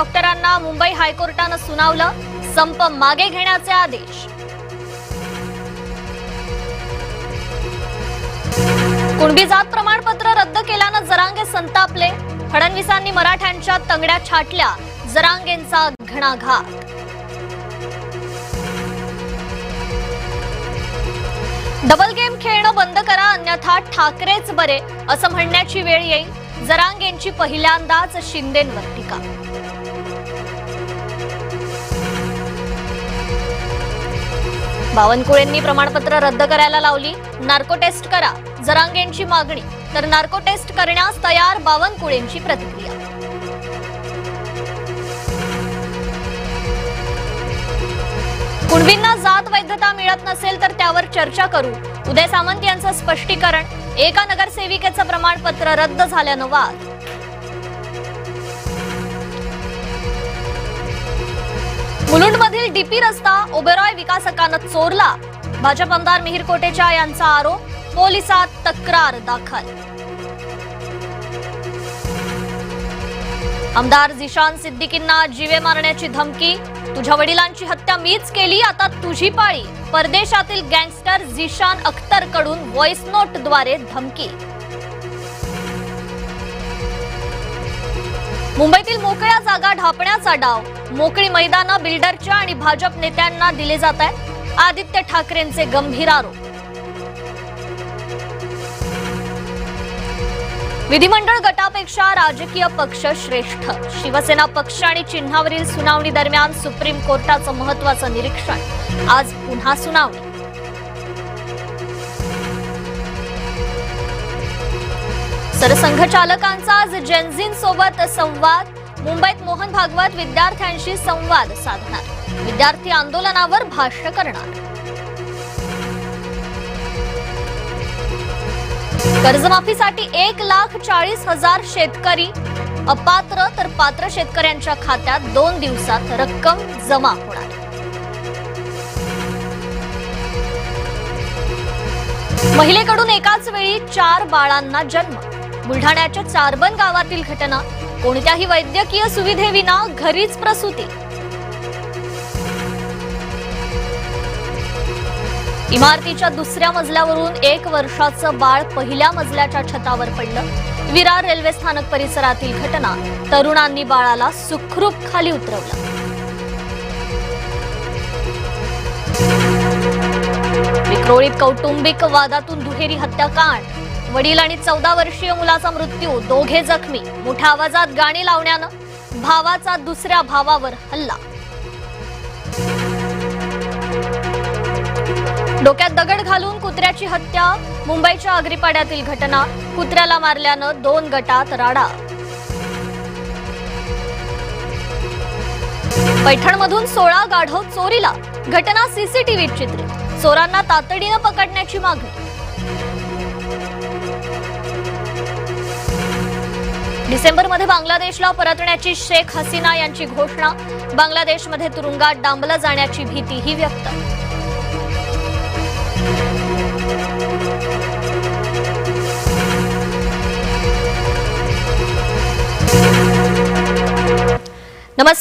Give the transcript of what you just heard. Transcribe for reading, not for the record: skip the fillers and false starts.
डॉक्टरांना मुंबई हायकोर्टानं सुनावलं, संप मागे घेण्याचे आदेश। कुणबी जात प्रमाणपत्र रद्द केल्यानं जरांगे संतापले, फडणवीसांनी मराठ्यांच्या तंगड्या छाटल्या, जरांगेंचा घणाघात। डबल गेम खेळणं बंद करा, अन्यथा ठाकरेच बरे असं म्हणण्याची वेळ येईल, जरांगेंची पहिल्यांदाच शिंदेंवर टीका। बावनकुळेंनी प्रमाणपत्र रद्द करायला लावली, नार्को टेस्ट करा, जरांगेंची मागणी, तर नार्को टेस्ट करण्यास तयार बावनकुळेंची प्रतिक्रिया। कुणबींना जात वैधता मिळत नसेल तर त्यावर चर्चा करू, उदय सामंत यांचं स्पष्टीकरण। एका नगरसेविकेचं प्रमाणपत्र रद्द झाल्यानं वाद। मुलुंडमधील डीपी रस्ता ओबेरॉय विकासकानं चोरला, भाजप आमदार मिहिर कोटेचा यांचा आरोप, पोलिसात तक्रार दाखल। आमदार झिशान सिद्दीकींना जीवे मारण्याची धमकी, तुझ्या वडिलांची हत्या मीच केली, आता तुझी पाळी, परदेशातील गँगस्टर झिशान अख्तरकडून व्हॉइस नोटद्वारे धमकी। मुंबईतील मोकळ्या जागा ढापण्याचा डाव, मोकळी मैदानं बिल्डरच्या आणि भाजप नेत्यांना दिले जात आहेत, आदित्य ठाकरेंचे गंभीर आरोप। विधिमंडळ गटापेक्षा राजकीय पक्ष श्रेष्ठ, शिवसेना पक्ष आणि चिन्हावरील सुनावणी दरम्यान सुप्रीम कोर्टाचं महत्त्वाचं निरीक्षण, आज पुन्हा सुनावणी। सरसंघचालकांचा आज जेनझींसोबत संवाद, मुंबईत मोहन भागवत विद्यार्थ्यांशी संवाद साधणार, विद्यार्थी आंदोलनावर भाष्य करणार। कर्जमाफीसाठी 1,40,000 शेतकरी अपात्र, तर पात्र शेतकऱ्यांच्या खात्यात 2 दिवसात रक्कम जमा होणार। महिलेकडून एकाच वेळी 4 बाळांना जन्म, बुलढाण्याच्या चारबन गावातील घटना, कोणत्याही वैद्यकीय सुविधेविना घरीच प्रसूती। इमारतीच्या दुसऱ्या मजल्यावरून 1 वर्षाचं बाळ पहिल्या मजल्याच्या छतावर पडलं, विरार रेल्वे स्थानक परिसरातील घटना, तरुणांनी बाळाला सुखरूप खाली उतरवलं। विक्रोळीत कौटुंबिक वादातून दुहेरी हत्याकांड, वडील आणि 14 वर्षीय मुलाचा मृत्यू, दोघे जखमी, मोठ्या आवाजात गाणी लावण्यानं भावाचा दुसऱ्या भावावर हल्ला। डोक्यात दगड घालून कुत्र्याची हत्या, मुंबईच्या आगरीपाड्यातील घटना, कुत्र्याला मारल्यानं 2 गटात राडा। पैठणमधून 16 गाढव चोरीला, घटना सीसीटीव्हीत चित्रित, चोरांना तातडीनं पकडण्याची मागणी। डिसेंबरमध्ये बांगलादेशला परतण्याची शेख हसीना यांची घोषणा, बांगलादेशमध्ये तुरुंगात डांबलं जाण्याची भीतीही व्यक्त। नमस्कार।